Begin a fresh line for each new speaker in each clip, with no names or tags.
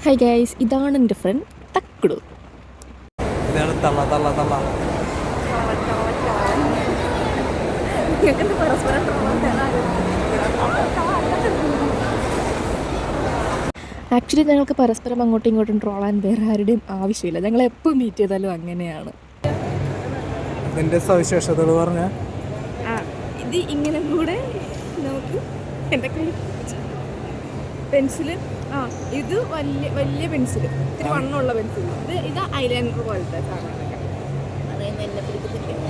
Hi guys, ഇതാണ് എൻ്റെ front Thakkudu.
ഇതാണ് തള്ള തള്ള തള്ള.
ആക്ച്വലി ഞങ്ങൾക്ക് പരസ്പരം അങ്ങോട്ടും ഇങ്ങോട്ടും ട്രോളാൻ വേറെ ആരുടെയും ആവശ്യമില്ല. ഞങ്ങൾ എപ്പോൾ മീറ്റ് ചെയ്താലും അങ്ങനെയാണ്.
അതിൻ്റെ സവിശേഷതകൾ പറഞ്ഞ
ഇത് ഇങ്ങനെ കൂടെ നമുക്ക് എൻ്റെ കയ്യിൽ പെൻസില്, ഇത് വലിയ വലിയ പെൻസില്, ഇത്തിരി വണ്ണമുള്ള പെൻസിൽ, ഇത് ഐലൈനർ പോലത്തെ സാധനങ്ങളൊക്കെ അതായത് എന്നെ പിടിക്കത്തില്ല.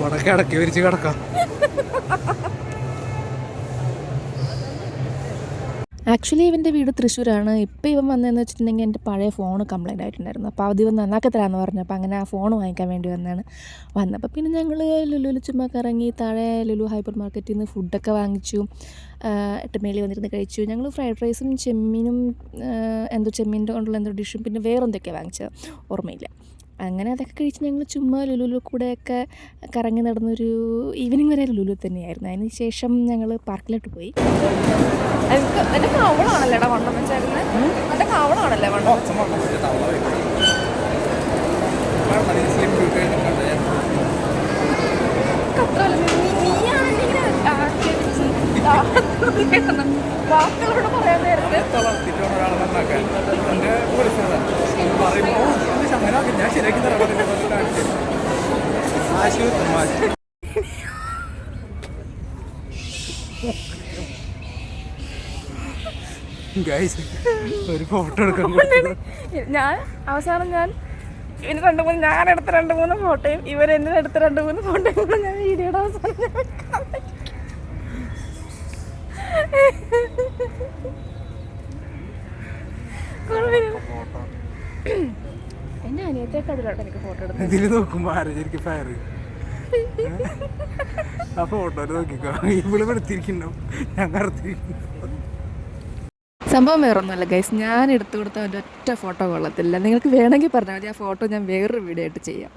വടക്കെ അടക്കി വിരിച്ച് കിടക്കാം.
ആക്ച്വലി ഇവൻ്റെ വീട് തൃശ്ശൂരാണ്. ഇപ്പോൾ ഇവൻ വന്നതെന്ന് വെച്ചിട്ടുണ്ടെങ്കിൽ എൻ്റെ പഴയ ഫോൺ കംപ്ലൈൻ്റ് ആയിട്ടുണ്ടായിരുന്നു. അപ്പോൾ അത് ഇവൻ നന്നാക്കി തരാമെന്ന് പറഞ്ഞു. അപ്പോൾ അങ്ങനെ ആ ഫോൺ വാങ്ങിക്കാൻ വേണ്ടി വന്നതാണ്. വന്നപ്പോൾ പിന്നെ ഞങ്ങൾ ലുലുവിൽ ചുമ്മാ കറങ്ങി, താഴെ ലുലു ഹൈപ്പർ മാർക്കറ്റിൽ നിന്ന് ഫുഡൊക്കെ വാങ്ങിച്ചു. എട്ടുമേളി വന്നിരുന്ന് കഴിച്ചു. ഞങ്ങൾ ഫ്രൈഡ് റൈസും ചെമ്മീനും ചെമ്മീൻ്റെ കൊണ്ടുള്ള എന്തോ ഡിഷും പിന്നെ വേറെന്തൊക്കെയാണ് വാങ്ങിച്ചത് ഓർമ്മയില്ല. അങ്ങനെ അതൊക്കെ കഴിച്ച് ഞങ്ങൾ ചുമ്മാ ലുലുവിൽ കൂടെയൊക്കെ കറങ്ങി നടന്നൊരു ഈവനിങ് വരെ ലുലു തന്നെയായിരുന്നു. അതിന് ശേഷം ഞങ്ങൾ പാർക്കിലോട്ട് പോയി. എൻ്റെ കവളാണല്ലേടാ വണ്ണം വെച്ചായിരുന്നു. എൻ്റെ കവളാണല്ലേ വണ്ണം വാക്കുകളോട് പറയാൻ നേരത്തെ
ഒരു ഫോട്ടോ എടുക്കാൻ
ഞാൻ അവസാനം ഇവന് ഞാനെടുത്ത 2-3 ഫോട്ടോയും ഇവരെന്നെ എടുത്ത 2-3 ഫോട്ടോയും കൂടെ ഞാൻ വീഡിയോയുടെ അവസാനം എൻ്റെ അനിയത്തേക്ക് അതിലോട്ട് എനിക്ക് ഫോട്ടോ എടുത്തു.
ഇതിൽ നോക്കുമ്പോ ആരോഗ്യം ഫയർ ആ ഫോട്ടോ നോക്കിക്കോ. ഇവിടെ എടുത്തിരിക്കണ്ടോ ഞാൻ കറുത്തിരിക്കുന്നു.
സംഭവം വേറൊന്നുമല്ല ഗൈസ്, ഞാൻ എടുത്തു കൊടുത്ത ഒരൊറ്റ ഫോട്ടോ കൊള്ളത്തില്ല. നിങ്ങൾക്ക് വേണമെങ്കിൽ പറഞ്ഞാൽ മതി, ആ ഫോട്ടോ ഞാൻ വേറൊരു വീഡിയോ ആയിട്ട് ചെയ്യാം.